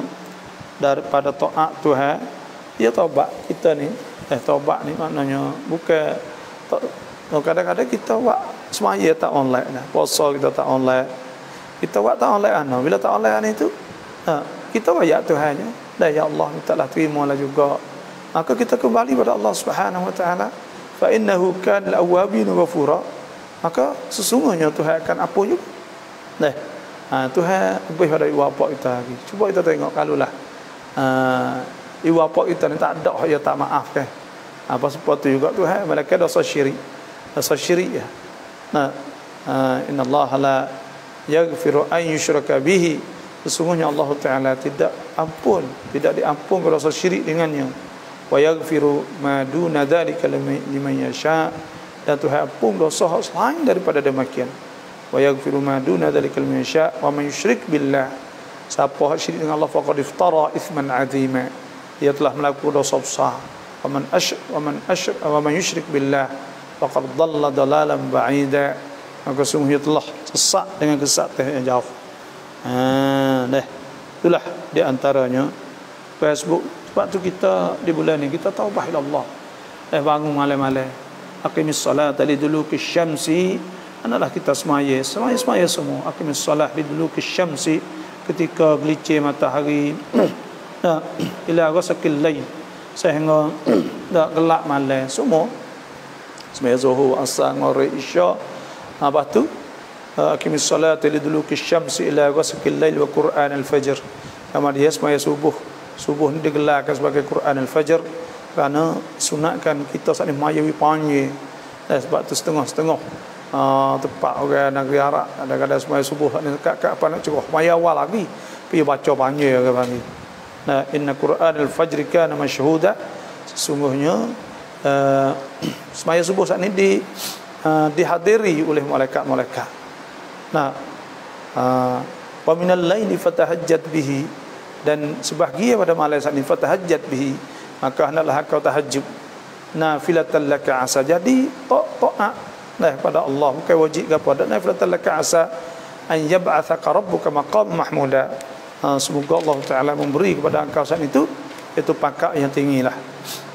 daripada taat Tuhan, dia taubat. Kita ni taubat ni maknanya bukan kadang-kadang kita buat semaya tak online dah, puasa kita tak online, kita buat tak online bila tak online itu kita ayat Tuhannya, dan ya Allah mintalah terimalah juga, maka kita kembali kepada Allah Subhanahu wa taala. Fa innahu kana al-awwabin ghafura, maka sesungguhnya Tuhan akan apa juga. Tuhan lebih pada ibu bapa kita lagi. Cuba kita tengok kalulah ibu bapa kita ni tak ada dia tak maaf kan. Apa seperti juga Tuhan mereka dosa syirik ya. Innallaha la yaghfiru an yushraka bihi, sesungguhnya Allah Taala tidak diampun kalau dosa syirik dengannya. Wa yaghfiru ma duna dzalika liman yasha, dan Tuhan ampun dosa selain daripada demikian. Wa yaghfiru ma duna dzalika liman yasha wa man yusyrik billah, siapa syirik dengan Allah faqad iftara itsman azima, dia telah melakukan dosa besar. Wa man yusyrik billah faqad dhalla dalalan ba'ida, maka sungguh telah sesat dengan kesesatan yang jauh. Itulah di antaranya Facebook. Sebab tu kita di bulan ni kita taubah ila Allah. Bangun malam-malam, aqimis salata liduluki syamsi, adalah kita semaya semua. Aqimis salat liduluki syamsi, ketika gelicir matahari, ila ghasaqil lail, sehingga dak gelap malam semua. Semaya zuhur, asar, maghrib, isya. Lepas tu aqimis salata liduluki syamsi ila ghasaqil lail wa Quran al-fajr. Kemudian semaya subuh ni digelarkan sebagai Quran al-Fajr, Kerana sunatkan kita saat ni mayawi panggil. Sebab tu setengah-setengah tepat orang negeri Arab kadang-kadang semaya subuh ni dekat apa nak curah maya awal lagi pergi baca panggil orang panggil. Nah, inna Qur'anal fajri kana masyhuda, sesungguhnya semaya subuh saat ni dihadiri oleh malaikat-malaikat. Nah, wa minal laili fatahajjat bihi, dan sebahagian pada malam saat ni fatahajjat bihi, maka hendaklah kau tahajud nafilatan laka asa, jadi taat pada Allah, bukan wajib ke apa, dan nafilatan laka asa an yab'athaka rabbuka maqam mahmuda. Semoga Allah Taala memberi kepada engkau saat itu pangkat yang tinggilah.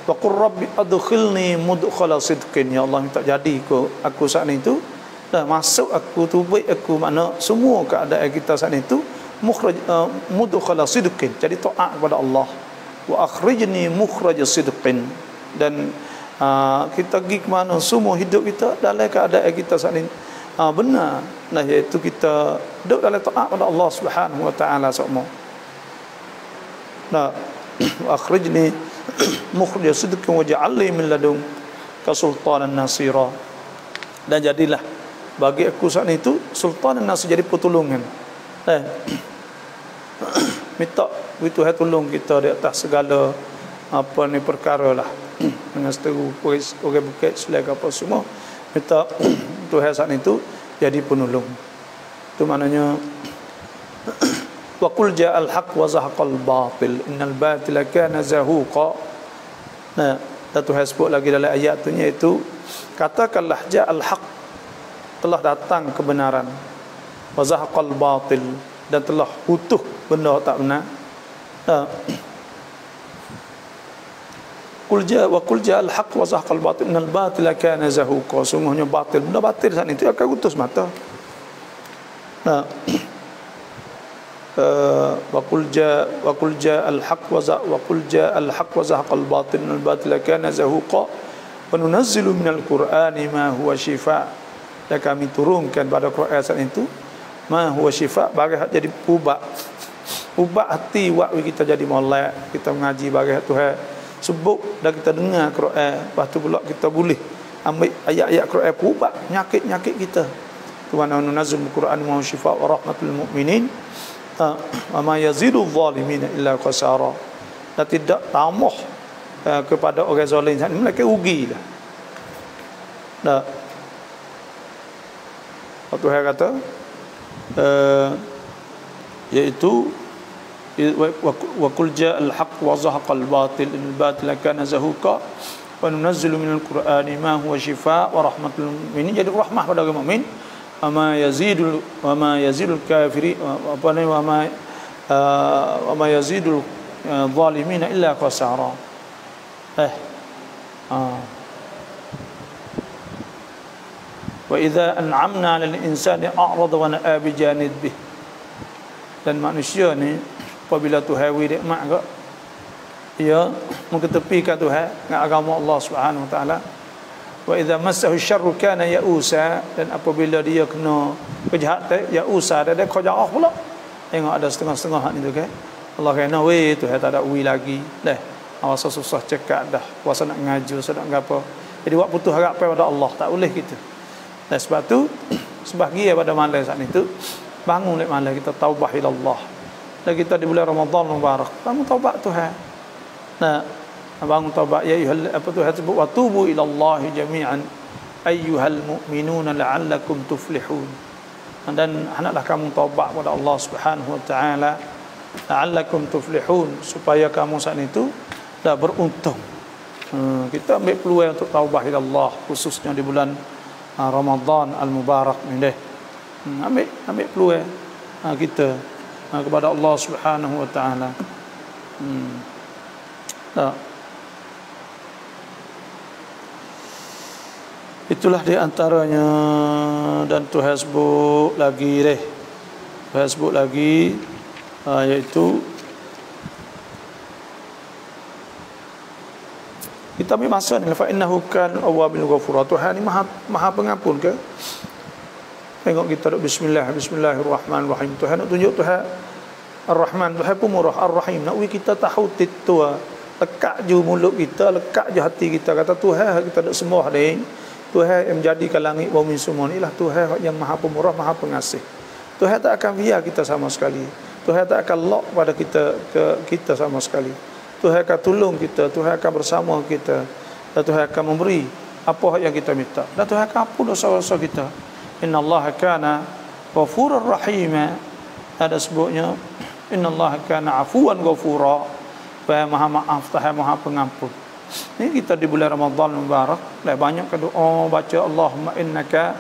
Wa qur rabbi adkhilni mudkhala sidqin, ya Allah minta jadi aku saat itu dah masuk aku tu baik aku, makna semua keadaan kita saat itu mukhraj mudkhala sidqin, jadi taat kepada Allah. Wa akhrijni mukhraj sidqin, dan kita pergi ke mana semua hidup kita dalam keadaan kita saat ini benar, nah iaitu kita duduk dalam taat pada Allah Subhanahu wa taala semua. Nah, akhrijni mukhrij sidqin waj'alni min ladunka sultanan nasira, dan jadilah bagi aku saat itu sultanan nasir, jadi pertolongan. Minta Tuhan tolong kita di atas segala apa ni perkara lah, dengan seteru orang bukit selagi apa semua, minta Tuhan saat itu jadi penolong. Itu maknanya wa qul ja'al haqq wa zahaqal batil innal batila kana zahuqa. Nah, dan Tuhan sebut lagi dalam ayat tu, iaitu katakanlah ja'al haqq, telah datang kebenaran, wa zahaqal batil, dan telah utuh benda tak benar. Wa qul ja'al haqq wa zahaqal batil innal batila kana zahuqa, sungguhnya batil, benda batil saat itu akan utus mata. Wa qul ja'al haqq wa zahaqal batil innal batila kana zahuqa wa nunazzilu minal qur'ani ma huwa shifa', dan kami turunkan pada Quran saat itu ma huwa shifa', bagi jadi ubat hati waktu kita jadi molek, kita mengaji bagi Tuhan sebut dan kita dengar Quran, lepas tu pula kita boleh ambil ayat-ayat Quran ubat nyakit-nyakit kita. Tuhan nunazzilu Quran ma huwa shifa' wa rahmatul mu'minin wa ma yazidul zalimin illa khasara, dan tidak tambah kepada orang zalim, mereka rugi dah. Tuhan kata iaitu wa qul ja'al haqq wa zahaqal batil innal batila kana zahuqa wa nunazzilu minal qur'ani ma huwa shifaa' wa rahmatul mu'minin, jadi rahmah pada orang mukmin. Wa ma yazidul kafiri wa ma yazidul zalimin illa khasara. Wa idza an'amna 'alal insani a'rada wa na'a bi janibih, dan manusia ni apabila Tuhan beri nikmat ke, ia mengetepikan Tuhan dengan agama Allah Subhanahu wa taala. Wa idza massahu syarru kana ya'usa, dan apabila dia kena kejahatan ya'usa, dia kejauh pula. Tengok ada setengah-setengah ni tu kan, Allah kena weh Tuhan tak ada wi lagi dah, awak susah cekak dah, puasa nak ngaju sedang apa, jadi buat putus harap pada Allah, tak boleh gitu. Dan sebab tu sebahagian pada malam saat itu bangun lek malam kita taubah ila Allah, dan kita di bulan Ramadan mubarak bangun taubat Tuhan. Nah, bangun taubat ya ayyuhal apa Tuhan sebut wa tubu ila Allah jami'an ayyuhal mu'minuna la'allakum tuflihun, dan hendaklah kamu taubat kepada Allah Subhanahu wa taala la'allakum tuflihun, supaya kamu saat itu dah beruntung. Kita ambil peluang untuk taubat ila Allah, khususnya di bulan Ramadan al-Mubarak ni deh. Ambil peluang kita kepada Allah Subhanahu wa taala. Itulah di antaranya, dan Tuhan sebut lagi deh. Tuhan sebut lagi iaitu kita ambil masa ni, fa innahu kan awwabil ghafur. Tuhan ni maha pengampun ke. Tengok kita duk bismillahirrahmanirrahim. Tuhan nak tunjuk Tuhan Ar-Rahman, Tuhan pemurah, Ar-Rahim. Nak kita tahu titua lekat je mulut kita, lekat je hati kita, kata Tuhan kita nak sembah ni, Tuhan yang menjadikan langit bumi semua ni lah Tuhan yang maha pemurah, maha pengasih. Tuhan tak akan biar kita sama sekali. Tuhan tak akan lock pada kita sama sekali. Tuhan akan tolong kita, Tuhan akan bersama kita, dan Tuhan akan memberi apa yang kita minta, dan Tuhan akan ampun dosa-dosa kita. Innallaha kana ghafurur rahima. Ada sebutnya innallaha kana afuwan ghafura. Tuhan maha maaf, Tuhan maha pengampun. Ini kita di bulan Ramadan Mubarak, banyak doa baca Allahumma innaka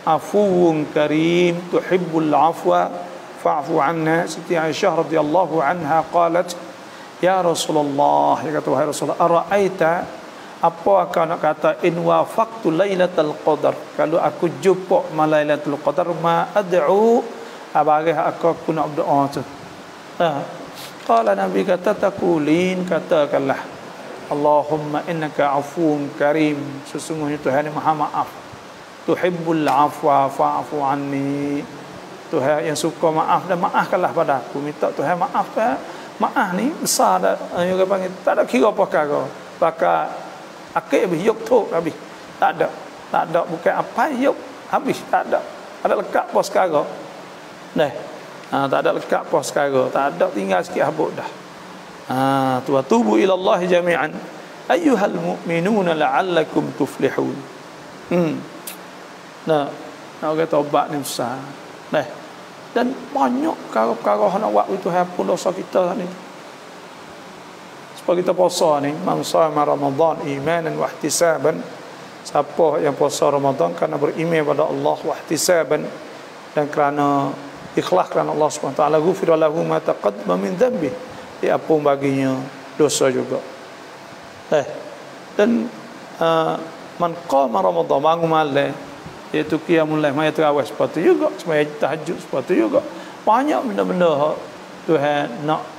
afuwun karim tuhibbul afwa fa'fu anna. Siti Aisyah radhiyallahu anha qalat ya Rasulullah, ya kata wahai Rasulullah, ara'aita, apa akan nak kata in wafaqtu lailatul qadar, kalau aku jumpa lailatul qadar ma ad'u, abagah aku nak berdoa tu. Qala Nabi kata taqulin, katakanlah Allahumma innaka afuwun karim, sesungguhnya Tuhan Maha Maaf, tuhibbul afwa fa'fu anni, Tuhan yang suka maaf dan maafkanlah pada aku. Minta Tuhan maaf. Maaf ni besar dah, yang panggil tak ada kira apa kara. Pakai akik habis yuk tok habis. Tak ada bukan apa yuk habis, tak ada. Ada lekat pos kara. Tak ada lekat pos kara, tak ada, tinggal sikit habuk dah. Tubu ila Allah jami'an ayyuhal mu'minuna la'allakum tuflihun. Nak kata obat ni besar. Dan banyak perkara-perkara nak buat itu hapun dosa kita ni. Sebab kita puasa ni, man shama Ramadan imanan wa ihtisaban, siapa yang puasa Ramadan kerana beriman pada Allah wa ihtisaban, dan kerana ikhlas kerana Allah Subhanahu wa taala, ghufira lahu ma taqaddama min dhanbi, diampun baginya dosa juga. Dan man qama Ramadan, bangun malam, iaitu qiyamul lail, maya tarawih sepatu juga, semaya tahajud sepatu juga. Banyak benda-benda Tuhan nak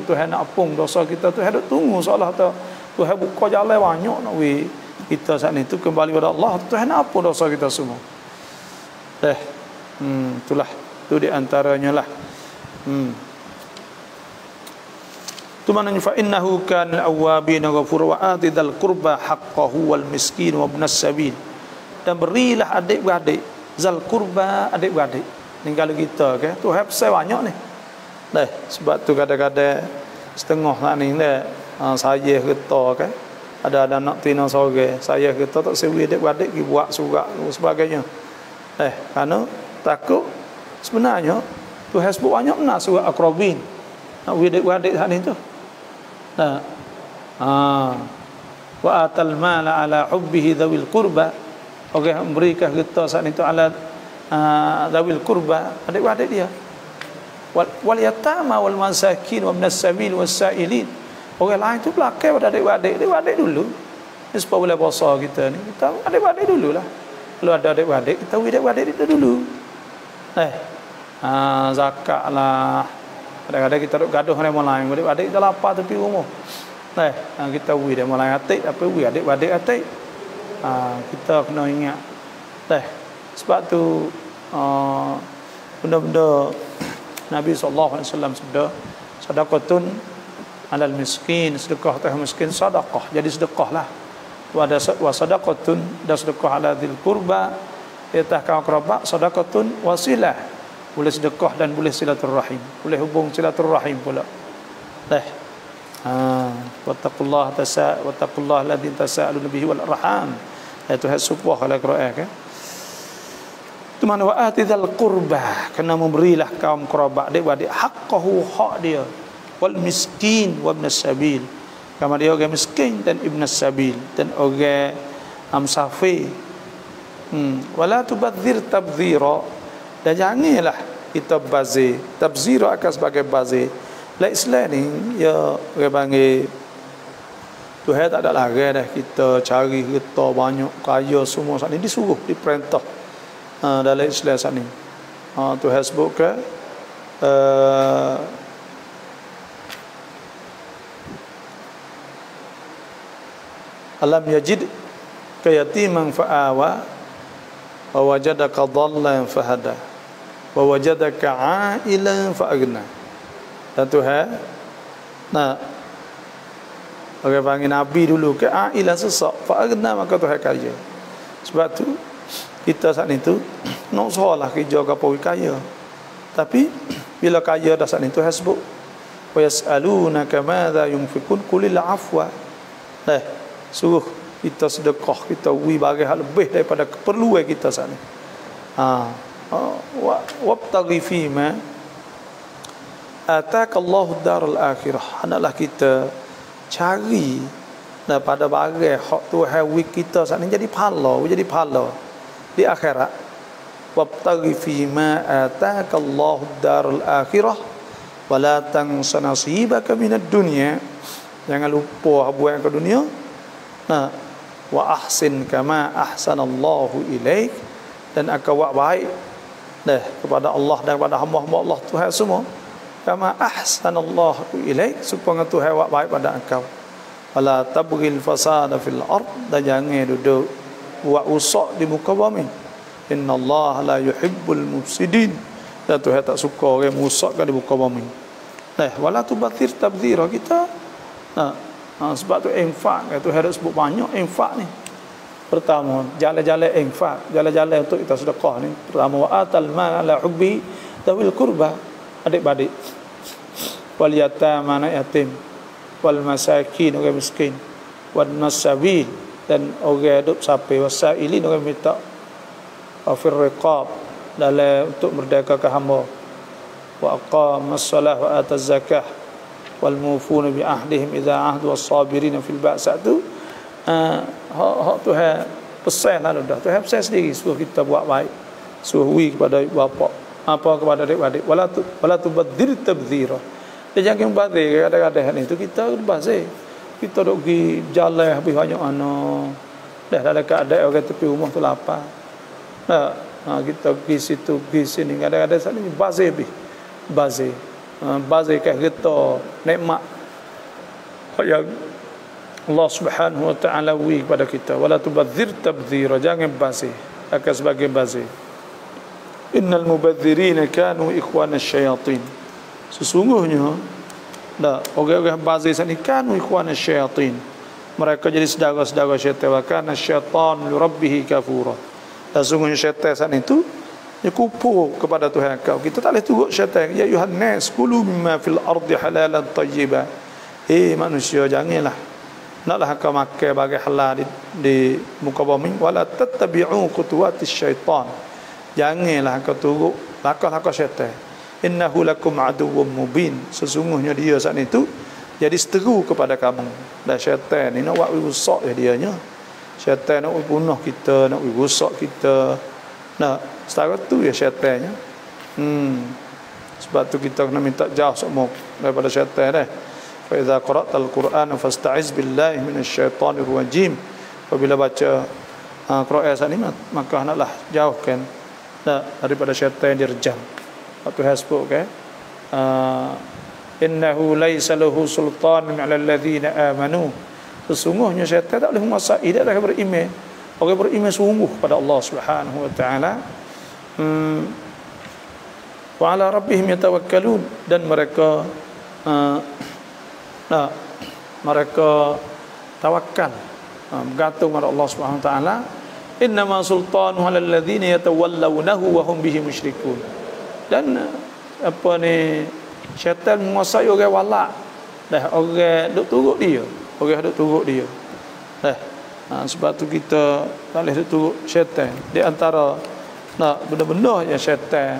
Tuhan nak apung dosa kita. Tuhan duk tunggu seolah Tuhan buka jalan banyak nak kita saat ni tu kembali pada Allah. Tuhan nak apung dosa kita semua. Itulah, itu di antaranya lah. Itu maknanya fa innahu kana al-awwabin ghafur wa atidal qurba haqqahu wal miskin wa ibnas sabil. Dan berilah adik-beradik, zal kurba, adik-beradik. Ni kalau kita ke, Tuhan pesan banyak ni. Sebab tu kadang-kadang setengah nak ni saya kita ke, ada anak tina sore, saya kita tak sewi adik-beradik pergi buat surat dan sebagainya. Kerana takut sebenarnya Tuhan sebut banyak benar surat akrabin. Nak adik-beradik saat ni tu. Wa atal mala ala hubbihi dhawil qurba. Memberikan kita saat itu ala dhawil qurba, adik-adik dia, wal yatama wal masakin wa ibnas sabil was sailin. Orang lain tu belakang pada adik-adik dulu. Ini sebab boleh puasa kita ni, kita adik-adik dululah. Kalau ada adik-adik, kita adik-adik kita dulu. Zakat lah. Kadang-kadang kita duk gaduh dengan orang lain, adik-adik kita lapar tepi rumah. Kita dia mulai atik, apa adik-adik atik. Kita kena ingat. Sebab tu benda-benda Nabi SAW sebut sedekahun alal miskin, sedekah atas miskin sedekah, jadi sedekah lah. Wa sedekahun, dan sedekah ala dzil qurba, atas kaum kerabat, sedekahun wasilah, boleh sedekah dan boleh silaturahim, boleh hubung silaturahim pula. Wattaqullaha wattaqullaha alladzi tasaaluna bihi wal arham. Itu hasbuh kalau Quran kan. Itu mana wa atidal qurba, kena memberilah kaum kerabat adik-adik haqqahu, hak dia, wal miskin wa ibnas sabil, kama dia orang miskin dan ibnas sabil, dan orang musafir. Wala tubadzir tabdzira, dan janganlah kita bazir. Tabzir akan sebagai bazir. Lah Islam ni ya orang panggil Tuhan tak ada larang dah kita cari kita banyak kaya semua saat ni, disuruh, diperintah dalam Islam saat ni. Tuhan sebut ke alam yajid kayatiman fa'awa wa wajadaka dhallan fahada wa wajadaka 'ailan fa'aghna. Dan Tuhan Orang panggil Nabi dulu ke ailan sesak, fa agna maka Tuhan kaya. Sebab tu kita saat itu nak usahalah kerja gapo kaya. Tapi bila kaya dah saat itu Tuhan sebut wa yasalunaka madza yunfikun qulil afwa. Suruh kita sedekah, kita bagi hal lebih daripada keperluan kita saat ini. Wabtaghi fima atakallahu darul akhirah. Hendaklah kita cari daripada barang hak Tuhan kita saat ini jadi pahala di akhirat. Wabtaghi fima atakallahu darul akhirah wala tansa nasibaka minad dunya. Jangan lupa buat ke dunia. Wa ahsin kama ahsanallahu ilaik, dan akan buat baik kepada Allah dan kepada hamba-hamba Allah Tuhan semua. Kama ahsanallahu ilaik, supaya Tuhan buat baik pada engkau. Wala tabghil fasada fil ard, dan jangan duduk buat rosak di muka bumi. Innallaha la yuhibbul mufsidin, dan Tuhan tak suka orang merosakkan di muka bumi. Wala tubathir tabdhira kita. Sebab tu infak, tu harus sebut banyak infak ni. Pertama, jalan-jalan infak, jalan-jalan untuk kita sedekah ni. Pertama, wa atal mal ala hubbi dawil qurba, adik-adik. Wal yatama, anak yatim. Wal masakin, orang miskin. Wal nasabil, dan orang hidup sampai. Wasailin, orang minta. Wa fir riqab, dalam untuk merdekakan hamba. Wa aqamas salah wa ataz zakah. Wal mufuna bi ahdihim idza ahdu was-sabirin fil ba'sa. Tu hak Tuhan pesan lah dah. Tuhan pesan sendiri suruh kita buat baik, suruh kepada ibu bapa, apa kepada adik-adik. Wala tubadir tabdhira. Dia jangan bazir kadang-kadang ni tu kita bazir. Kita duk pergi jalan habis banyak dah dalam keadaan orang tepi rumah tu lapar. Kita pergi situ pergi sini, kadang-kadang sat ni bazir bazir kat kita nikmat yang Allah Subhanahu wa taala beri kepada kita. Wala tubadzir tabdzira, jangan bazir akan sebagai bazir. Innal mubadzirina kanu ikhwana syayatin, sesungguhnya orang-orang bazir ni kanu ikhwana syayatin, mereka jadi saudara-saudara syaitan. Wa kana syaitan li rabbih kafura, dan sesungguhnya syaitan saat itu dia kufur kepada Tuhan kau. Kita tak boleh turut syaitan. Ya ayuhan nas kulu mimma fil ardi halalan tayyiban. Manusia, janganlah naklah kau makan bagi halal di muka bumi. Wala tattabi'u khutuwatis syaitan, janganlah kau turut langkah-langkah syaitan. Innahu lakum aduwwum mubin, sesungguhnya dia saat itu jadi seteru kepada kamu. Dan syaitan ni nak buat rusak dianya. Syaitan nak bunuh kita, nak rusak kita. Setara tu ya syaitannya. Sebab tu kita kena minta jauh semua daripada syaitan Fa idza qara'tal Qur'ana fasta'iz billahi minasyaitonir rajim. Apabila baca Quran saat ini, maka hendaklah jauhkan daripada syaitan yang dirjam. Waktu hasbuk innahu laisa lahu sultanun 'alal ladzina amanu, sesungguhnya syaitan tak boleh menguasai orang beriman. Orang beriman sungguh pada Allah Subhanahu wa taala. Wa ala rabbihim yatawakkalun, dan mereka mereka tawakal, bergantung pada Allah Subhanahu wa taala. Innama sultanu 'alal ladzina yatawallawnahu wa hum bihi musyrikun. Dan syaitan menguasai orang walak, orang duk turut dia, sebab tu kita tak boleh turut syaitan. Di antara benda-benda yang syaitan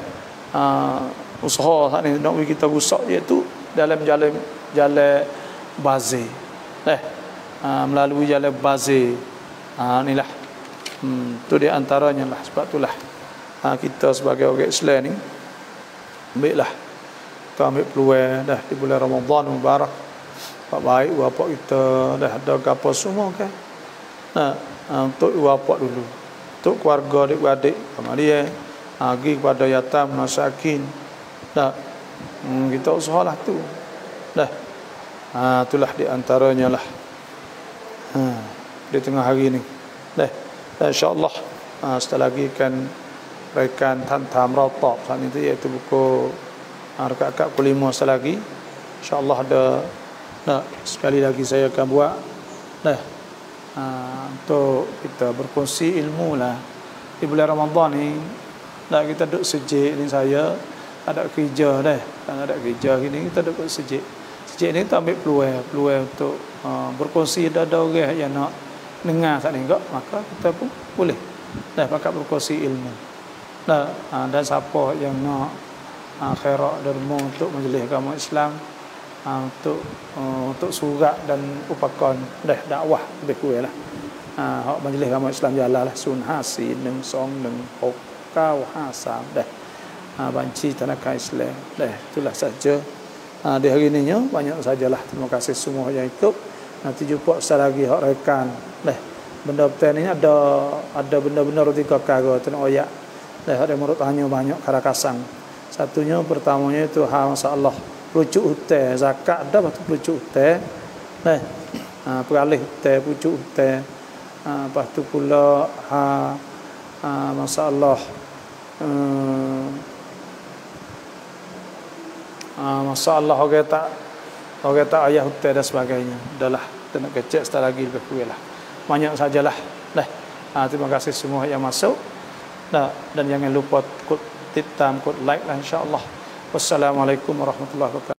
usaha saat ni nak kita rusak, iaitu dalam jalan bazir, melalui jalan bazir. Inilah tu di antaranya lah. Sebab itulah kita sebagai orang Islam ni ambillah, kita ambil peluang di bulan Ramadan Mubarak, buat baik bapa kita, ada apa semua kan. Untuk bapa dulu, untuk keluarga adik-adik dia, pergi kepada yatim masakin. Kita usahalah tu. Itulah di antaranya lah di tengah hari ni. InsyaAllah setelah lagi kan rekan Tantam Ratab saat itu, iaitu buku rakaat ke-5 setelah lagi. InsyaAllah ada Nah, sekali lagi saya akan buat dah untuk kita berkongsi ilmu lah di bulan Ramadan ni. Dah kita duduk sejik ni, saya ada kerja dah, ada kerja gini kita duduk sejik. Sejik ni kita ambil peluang untuk berkongsi. Ada orang yang nak dengar saat ni kok, maka kita pun boleh dah pakat berkongsi ilmu. Dah dan siapa yang nak khairat derma untuk majlis agama Islam, untuk surat dan upakan dah dakwah lebih kurang lah. Hak majlis agama Islam jalan lah sun hasin neng song neng hok kau hasam dah banci tanakan Islam dah, itulah saja di hari ini nya. Banyak sajalah, terima kasih semua yang ikut. Nanti jumpa sekali lagi hak rekan dah. Benda betul ni ada benda-benda roti kakak tu nak oyak dah. Ada menurut tanya banyak karakasang. Satunya pertamanya itu masalah perucuk hutang zakat dah, lepas tu perucuk hutang dah, peralih hutang perucuk hutang, lepas tu pula masalah masalah orang tak ayah hutang dan sebagainya. Dahlah kita nak kecek sekali lagi lebih kurang lah. Banyak sajalah dah. Terima kasih semua yang masuk dah, dan jangan lupa kod titam, kod like lah, insya-Allah. Wassalamualaikum warahmatullahi wabarakatuh.